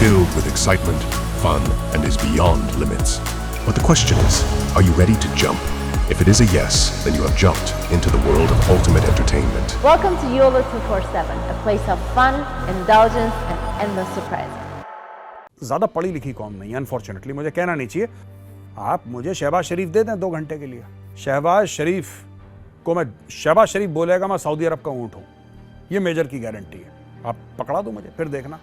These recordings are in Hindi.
filled with excitement, fun, and is beyond limits. But the question is, are you ready to jump? If it is a yes, then you have jumped into the world of ultimate entertainment. Welcome to YOLO 247, a place of fun, indulgence, and endless surprises. ज़्यादा पढ़ी लिखी कौम नहीं, अनफॉर्चुनेटली मुझे कहना नहीं चाहिए। आप मुझे शहबाज शरीफ दे दें 2 घंटे के लिए। शहबाज शरीफ को शहबाज शरीफ बोलेगा मैं सऊदी अरब का ऊँट हूँ, ये मेजर की गारंटी है। आप पकड़ा दो मुझे, फिर देखना।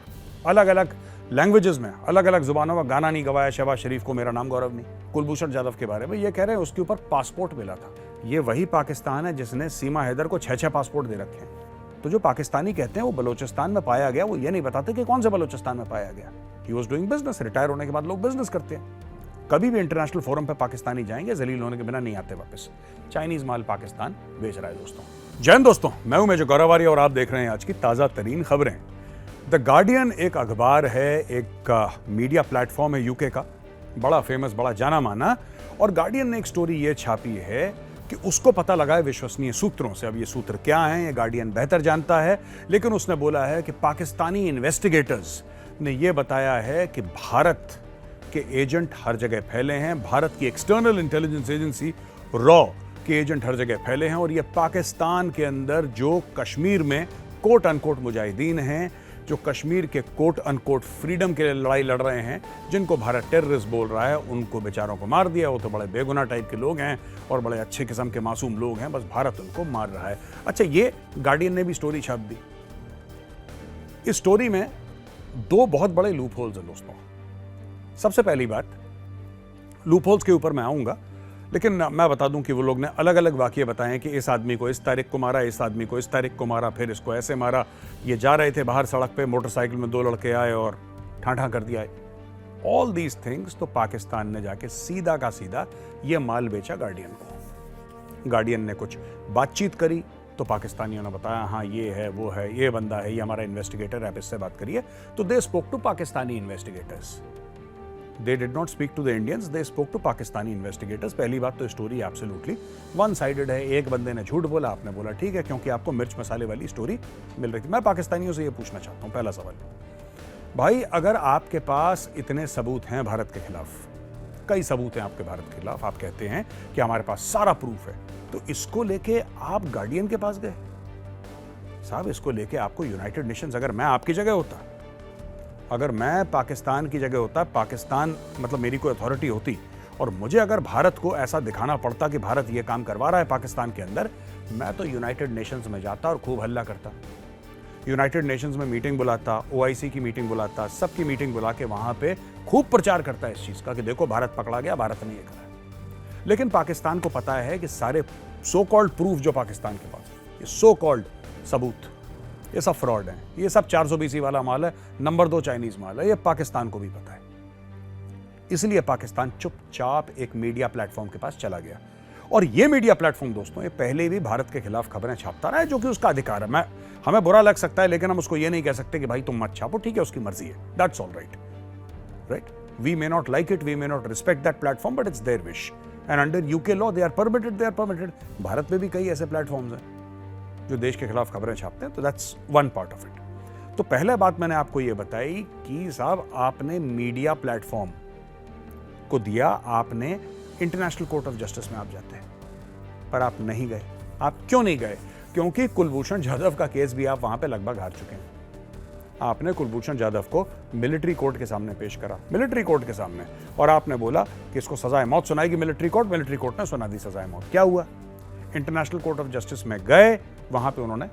अलग अलग लैंग्वेजेस में अलग अलग जुबानों में गाना नहीं गवाया शहबाज शरीफ को, मेरा नाम गौरव नहीं। कुलभूषण जाधव के बारे में ये कह रहे हैं उसके ऊपर पासपोर्ट मिला था। ये वही पाकिस्तान है जिसने सीमा हैदर को 6 पासपोर्ट दे रखे हैं। तो जो पाकिस्तानी कहते हैं वो बलोचिस्तान में पाया गया, वो ये नहीं बताते कि कौन से बलोचिस्तान में पाया गया। ही वॉज डूइंग बिजनेस। रिटायर होने के बाद लोग बिजनेस करते हैं। कभी भी इंटरनेशनल फोरम पे पाकिस्तानी जाएंगे, जलील होने के बिना नहीं आते वापस। चाइनीज माल पाकिस्तान बेच रहा है दोस्तों। जय हिंद दोस्तों, मैं हूं मेजर गौरव आर्य और आप देख रहे हैं आज की ताज़ा तरीन खबरें। द गार्डियन एक अखबार है, एक मीडिया प्लेटफॉर्म है यूके का, बड़ा फेमस, बड़ा जाना माना। और गार्डियन ने एक स्टोरी ये छापी है कि उसको पता लगा है विश्वसनीय सूत्रों से। अब ये सूत्र क्या हैं ये गार्डियन बेहतर जानता है, लेकिन उसने बोला है कि पाकिस्तानी इन्वेस्टिगेटर्स ने यह बताया है कि भारत के एजेंट हर जगह फैले हैं। भारत की एक्सटर्नल इंटेलिजेंस एजेंसी रॉ के एजेंट हर जगह फैले हैं और ये पाकिस्तान के अंदर जो कश्मीर में कोट अनकोट मुजाहिदीन हैं, जो कश्मीर के कोट अनकोट फ्रीडम के लिए लड़ाई लड़ रहे हैं, जिनको भारत टेररिस्ट बोल रहा है, उनको बेचारों को मार दिया। वो तो बड़े बेगुनाह टाइप के लोग हैं और बड़े अच्छे किस्म के मासूम लोग हैं, बस भारत उनको मार रहा है। अच्छा, ये गार्डियन ने भी स्टोरी छाप दी। इस स्टोरी में 2 बहुत बड़े लूप होल्स हैं दोस्तों। सबसे पहली बात, लूप होल्स के ऊपर मैं आऊंगा, लेकिन मैं बता दूं कि वो लोग ने अलग अलग वाकये बताए हैं कि इस आदमी को इस तारीख को मारा, इस आदमी को इस तारीख को मारा, फिर इसको ऐसे मारा। ये जा रहे थे बाहर सड़क पे, मोटरसाइकिल में 2 लड़के आए और ठाठा कर दिया। ऑल दीज थिंग्स तो पाकिस्तान ने जाके सीधा का सीधा ये माल बेचा गार्डियन को। गार्डियन ने कुछ बातचीत करी तो पाकिस्तानियों ने बताया हाँ ये है, वो है, ये बंदा है, ये हमारा इन्वेस्टिगेटर है, आप इससे बात करिए। तो they spoke to Pakistani investigators. They did not speak to the Indians, they spoke to Pakistani investigators। पहली बात तो स्टोरी एब्सोल्युटली वन साइडेड है। एक बंदे ने झूठ बोला, आपने बोला ठीक है क्योंकि आपको मिर्च मसाले वाली स्टोरी मिल रही थी। मैं पाकिस्तानियों से ये पूछना चाहता हूँ, पहला सवाल, भाई अगर आपके पास इतने सबूत हैं भारत के खिलाफ, कई सबूत हैं आपके भारत के खिलाफ, आप कहते हैं कि हमारे पास सारा प्रूफ है, तो इसको लेके आप गार्डियन के पास गए। साहब इसको लेके आपको यूनाइटेड नेशंस, अगर मैं आपकी जगह होता, अगर मैं पाकिस्तान की जगह होता, पाकिस्तान मतलब मेरी कोई अथॉरिटी होती और मुझे अगर भारत को ऐसा दिखाना पड़ता कि भारत ये काम करवा रहा है पाकिस्तान के अंदर, मैं तो यूनाइटेड नेशंस में जाता और खूब हल्ला करता। यूनाइटेड नेशंस में मीटिंग बुलाता, OIC की मीटिंग बुलाता, सबकी मीटिंग बुला के वहां पे खूब प्रचार करता है इस चीज का कि देखो भारत पकड़ा गया, भारत ने ये करा। लेकिन पाकिस्तान को पता है कि सारे सो कॉल्ड प्रूफ जो पाकिस्तान के पास है, ये सो कॉल्ड सबूत, ये सब फ्रॉड है, ये सब 420 वाला माल है, नंबर 2 चाइनीज माल है, ये पाकिस्तान को भी पता है। इसलिए पाकिस्तान चुपचाप एक मीडिया प्लेटफॉर्म के पास चला गया। और ये मीडिया प्लेटफॉर्म दोस्तों, ये पहले भी भारत के खिलाफ खबरें छापता रहा है, जो कि उसका अधिकार है। हमें बुरा लग सकता है, लेकिन हम उसको ये नहीं कह सकते कि भाई तुम मत छापो, ठीक है, उसकी मर्जी है, that's all right. We may not like it, we may not respect that platform, but it's their wish and under UK law they are permitted. Bharat में भी कई ऐसे प्लेटफॉर्म्स हैं जो देश के खिलाफ खबरें छापते हैं, तो that's one part of it. तो पहले बात मैंने आपको यह बताई कि साहब आपने मीडिया प्लेटफॉर्म को दिया, आपने इंटरनेशनल कोर्ट ऑफ जस्टिस में आप जाते हैं, पर आप नहीं गए। आप क्यों नहीं गए? क्योंकि कुलभूषण जाधव का केस भी आप वहां पे लगभग हार चुके हैं। आपने कुलभूषण जाधव को मिलिट्री कोर्ट के सामने पेश करा, मिलिट्री कोर्ट के सामने, और आपने बोला कि इसको सजाए मौत सुनाएगी मिलिट्री कोर्ट ने सुना दी सजाए मौत। क्या हुआ? इंटरनेशनल कोर्ट ऑफ जस्टिस में गए, वहां पे उन्होंने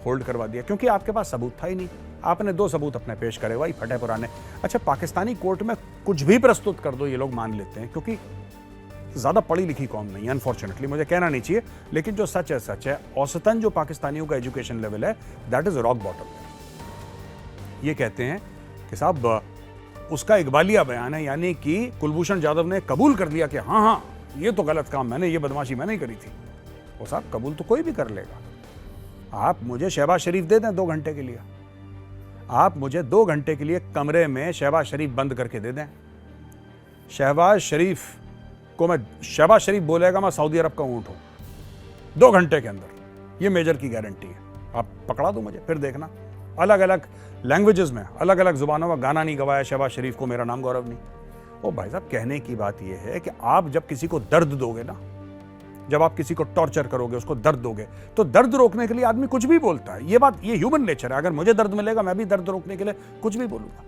होल्ड करवा दिया, क्योंकि आपके पास सबूत था ही नहीं। आपने 2 सबूत अपने पेश करे, वही फटे पुराने। अच्छा, पाकिस्तानी कोर्ट में कुछ भी प्रस्तुत कर दो, ये लोग मान लेते हैं, क्योंकि ज्यादा पढ़ी लिखी कौम नहीं, अनफॉर्चुनेटली मुझे कहना नहीं चाहिए, लेकिन जो सच है सच है। औसतन जो पाकिस्तानियों का एजुकेशन लेवल है, दैट इज रॉक बॉटम। ये कहते हैं कि साहब उसका इकबालिया बयान है, यानी कि कुलभूषण जाधव ने कबूल कर लिया कि हाँ ये तो गलत काम मैंने, ये बदमाशी मैंने करी थी। वो साहब कबूल तो कोई भी कर लेगा। आप मुझे शहबाज शरीफ दे दें 2 घंटे के लिए, आप मुझे 2 घंटे के लिए कमरे में शहबाज शरीफ बंद करके दे दें। शहबाज शरीफ बोलेगा मैं सऊदी अरब का ऊँट हूं 2 घंटे के अंदर, ये मेजर की गारंटी है। आप पकड़ा दो मुझे, फिर देखना। अलग अलग लैंग्वेजेस में, अलग अलग जुबानों में गाना नहीं गवाया शहबाज शरीफ को, मेरा नाम गौरव नहीं। ओ भाई साहब, कहने की बात यह है कि आप जब किसी को दर्द दोगे ना, जब आप किसी को टॉर्चर करोगे, उसको दर्द दोगे, तो दर्द रोकने के लिए आदमी कुछ भी बोलता है। ये बात, ये ह्यूमन नेचर है। अगर मुझे दर्द मिलेगा, मैं भी दर्द रोकने के लिए कुछ भी बोलूंगा,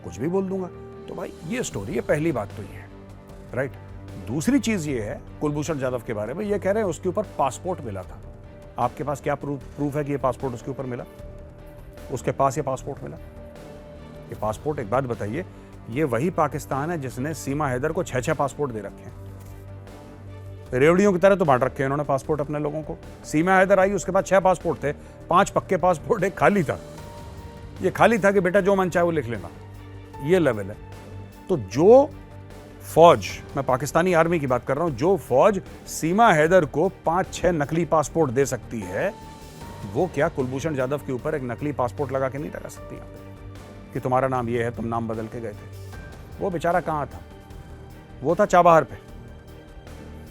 कुछ भी बोल दूंगा। तो भाई ये स्टोरी है, पहली बात तो ये है, राइट। दूसरी चीज ये है कुलभूषण जाधव के बारे में, ये कह रहे हैं उसके ऊपर पासपोर्ट मिला था। आपके पास क्या प्रूफ है कि ये पासपोर्ट उसके ऊपर मिला? उसके पास ये पासपोर्ट मिला? ये पासपोर्ट, एक बात बताइए, ये वही पाकिस्तान है जिसने सीमा हैदर को 6-6 पासपोर्ट दे रखे हैं। रेवड़ियों की तरह तो बांट रखे हैं उन्होंने पासपोर्ट अपने लोगों को। सीमा हैदर आई, उसके बाद 6 पासपोर्ट थे, 5 पक्के पासपोर्ट, एक खाली था। ये खाली था कि बेटा जो मन चाहे वो लिख लेना, ये लेवल है। तो जो फौज, मैं पाकिस्तानी आर्मी की बात कर रहा हूं, जो फौज सीमा हैदर को 5-6 नकली पासपोर्ट दे सकती है, वो क्या कुलभूषण जाधव के ऊपर एक नकली पासपोर्ट लगा के नहीं लगा सकती कि तुम्हारा नाम ये है, तुम नाम बदल के गए थे? वो बेचारा कहां था? वो था चाबहार पे।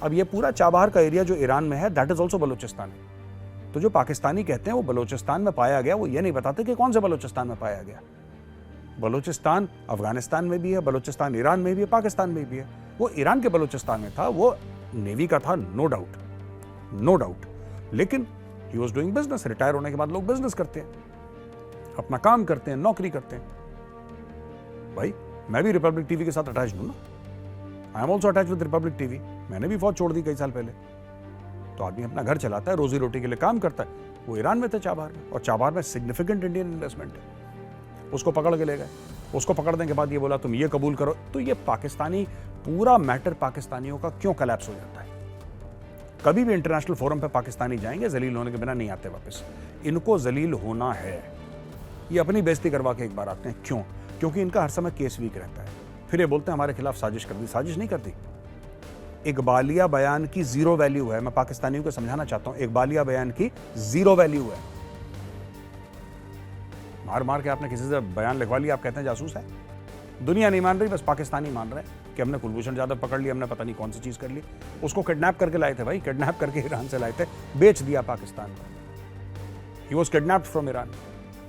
अब ये पूरा चाबहार का एरिया जो ईरान में है, दैट इज ऑल्सो बलूचिस्तान। तो जो पाकिस्तानी कहते हैं वो बलूचिस्तान में पाया गया, वो ये नहीं बताते कि कौन से बलूचिस्तान में पाया गया। बलूचिस्तान अफगानिस्तान में भी है, बलूचिस्तान ईरान में भी है, पाकिस्तान में भी है। वो ईरान के बलूचिस्तान में था, वो नेवी का था, नो डाउट, नो डाउट। लेकिन he was doing business. Retire होने के बाद लोग बिजनेस करते हैं, अपना काम करते हैं, नौकरी करते हैं। भाई मैं भी रिपब्लिक टीवी के साथ अटैच हूं ना, I am also attach with Republic TV. मैंने भी फौज छोड़ दी कई साल पहले। तो आदमी अपना घर चलाता है, रोजी रोटी के लिए काम करता है। वो ईरान में थे चाबहार में, और चाबहार में सिग्निफिकेंट इंडियन इन्वेस्टमेंट है। उसको पकड़ के ले गए। उसको पकड़ने के बाद ये बोला तुम ये कबूल करो। तो ये पाकिस्तानी, पूरा मैटर पाकिस्तानियों का क्यों कोलैप्स हो जाता है? कभी भी इंटरनेशनल फोरम पे पाकिस्तानी जाएंगे, जलील होने के बिना नहीं आते वापस। इनको जलील होना है, ये अपनी बेइज्जती करवा के एक बार आते हैं। क्यों? क्योंकि इनका हर समय केस वीक रहता है। फिर ये बोलते हैं हमारे खिलाफ साजिश कर दी। साजिश नहीं करती। इकबालिया बयान की जीरो वैल्यू है। मैं पाकिस्तानियों को समझाना चाहता हूं, इकबालिया बयान की जीरो वैल्यू है। मार मार के आपने किसी से बयान लिखवा लिया, आप कहते हैं जासूस है। दुनिया नहीं मान रही, बस पाकिस्तानी मान रहे हैं कि हमने कुलभूषण जाधव पकड़ लिया, हमने पता नहीं कौन सी चीज कर ली। उसको किडनैप करके लाए थे भाई, किडनैप करके ईरान से लाए थे, बेच दिया पाकिस्तान को। He was kidnapped from Iran.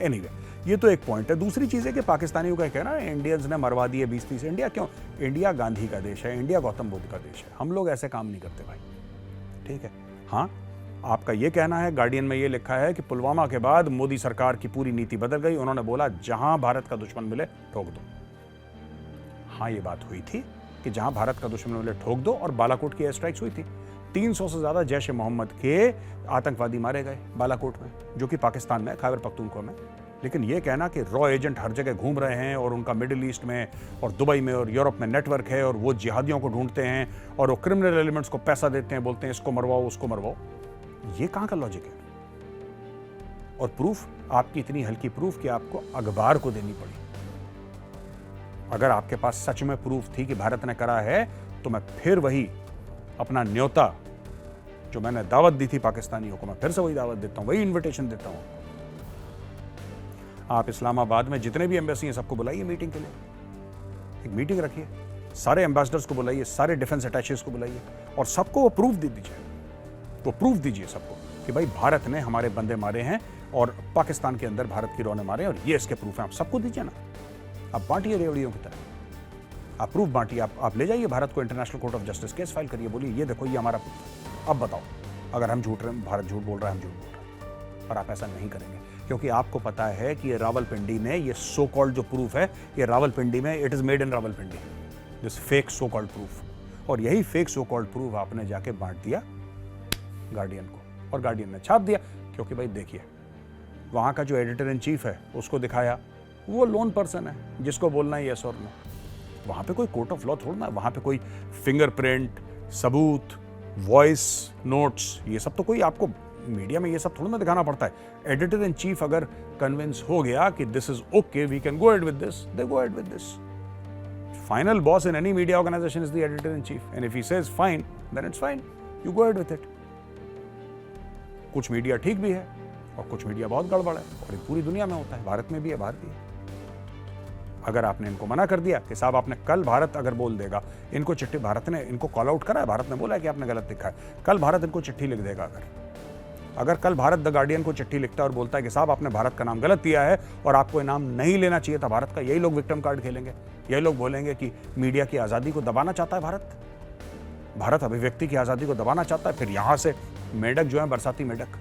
Anyway, ये तो एक पॉइंट है। दूसरी चीज है कि पाकिस्तानियों का कहना है इंडियंस ने मरवा दिए 20-30। इंडिया क्यों? इंडिया गांधी का देश है, इंडिया गौतम बुद्ध का देश है। हम लोग ऐसे काम नहीं करते भाई, ठीक है। हाँ, आपका ये कहना है, गार्डियन में ये लिखा है कि पुलवामा के बाद मोदी सरकार की पूरी नीति बदल गई। उन्होंने बोला जहां भारत का दुश्मन मिले ठोक दो। हाँ, ये बात हुई थी कि जहां भारत का दुश्मन मिले ठोक दो, और बालाकोट की एयर स्ट्राइक्स हुई थी। 300 से ज्यादा जैश ए मोहम्मद के आतंकवादी मारे गए बालाकोट में, जो कि पाकिस्तान में, खैबर पख्तूनख्वा में। लेकिन ये कहना कि रॉ एजेंट हर जगह घूम रहे हैं और उनका मिडिल ईस्ट में और दुबई में और यूरोप में नेटवर्क है, और वो जिहादियों को ढूंढते हैं और वो क्रिमिनल एलिमेंट्स को पैसा देते हैं, बोलते हैं इसको मरवाओ उसको मरवाओ, ये कहां का लॉजिक है? और प्रूफ, आपकी इतनी हल्की प्रूफ कि आपको अखबार को देनी पड़ी। अगर आपके पास सच में प्रूफ थी कि भारत ने करा है, तो मैं फिर वही अपना न्योता जो मैंने दावत दी थी पाकिस्तानियों को, मैं फिर से वही दावत देता हूं, वही इन्विटेशन देता हूं। आप इस्लामाबाद में जितने भी एम्बेसी हैं सबको बुलाइए मीटिंग के लिए, एक मीटिंग रखिए, सारे एम्बेसडर्स को बुलाइए, सारे डिफेंस अटैचेस को बुलाइए, और सबको वो प्रूफ दे दीजिए। वो प्रूफ दीजिए सबको कि भाई भारत ने हमारे बंदे मारे हैं और पाकिस्तान के अंदर भारत की रौने मारे हैं, और ये इसके प्रूफ हैं। आप सबको दीजिए ना, आप बांटिए रेवड़ियों की तरह, आप प्रूफ बांटिए। आप ले जाइए भारत को international court of justice, case file करिए, बोलिए ये देखो ये हमारा प्रूफ। अब बताओ, अगर हम झूठ रहे हैं, भारत झूठ बोल रहा है, हम झूठ बोल रहे हैं, पर आप ऐसा नहीं करेंगे, क्योंकि आपको पता है कि ये रावलपिंडी ने, ये सो कॉल्ड जो प्रूफ है, ये रावलपिंडी में, it is made in Rawalpindi, this fake so called proof. और यही फेक सो कॉल्ड प्रूफ आपने जाके बांट दिया गार्डियन को, और गार्डियन ने छाप दिया। क्योंकि भाई देखिए, वहां का जो एडिटर इन चीफ है उसको दिखाया, वो लोन पर्सन है जिसको बोलना है यस और नो। वहां पे कोई कोर्ट ऑफ लॉ थोड़ना है, वहां पे कोई फिंगरप्रिंट, सबूत, वॉइस नोट्स, ये सब तो कोई आपको मीडिया में ये सब थोड़ा ना दिखाना पड़ता है। एडिटर इन चीफ अगर कन्विंस हो गया कि this is okay, we can go ahead with this, they go ahead with this. Final boss in any media organisation is the editor in chief, and if he says fine, then it's fine, you go ahead with it. कुछ मीडिया ठीक भी है और कुछ मीडिया बहुत गड़बड़ है, और ये पूरी दुनिया में होता है, भारत में भी है, बाहर भी है। अगर आपने इनको मना कर दिया कि साहब आपने, कल भारत अगर बोल देगा, इनको चिट्ठी, भारत ने इनको कॉल आउट करा है, भारत ने बोला है कि आपने गलत लिखा है, कल भारत इनको चिट्ठी लिख देगा, अगर कल भारत द गार्डियन को चिट्ठी लिखता है और बोलता है कि साहब आपने भारत का नाम गलत दिया है और आपको इनाम नहीं लेना चाहिए था भारत का, यही लोग विक्टिम कार्ड खेलेंगे। यही लोग बोलेंगे कि मीडिया की आज़ादी को दबाना चाहता है भारत अभिव्यक्ति की आज़ादी को दबाना चाहता है। फिर यहाँ से मेढक जो है, बरसाती मेढक,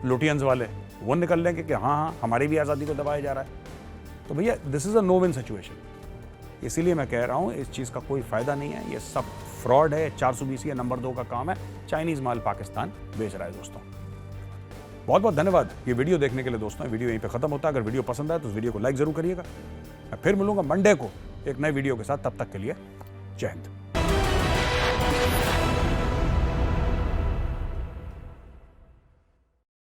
लुटियंस वाले, वो निकल लेंगे कि हाँ हमारी भी आज़ादी को दबाया जा रहा है। तो भैया this is a no win situation. इसीलिए मैं कह रहा हूँ इस चीज़ का कोई फ़ायदा नहीं है, ये सब फ्रॉड है। 420 ये नंबर 2 का काम है, चाइनीज़ माल पाकिस्तान बेच रहा है दोस्तों। बहुत बहुत धन्यवाद ये वीडियो देखने के लिए दोस्तों। वीडियो यहीं पे खत्म होता है। अगर वीडियो पसंद आए तो उस वीडियो को लाइक जरूर करिएगा। मैं फिर मिलूंगा मंडे को एक नए वीडियो के साथ। तब तक के लिए जय हिंद।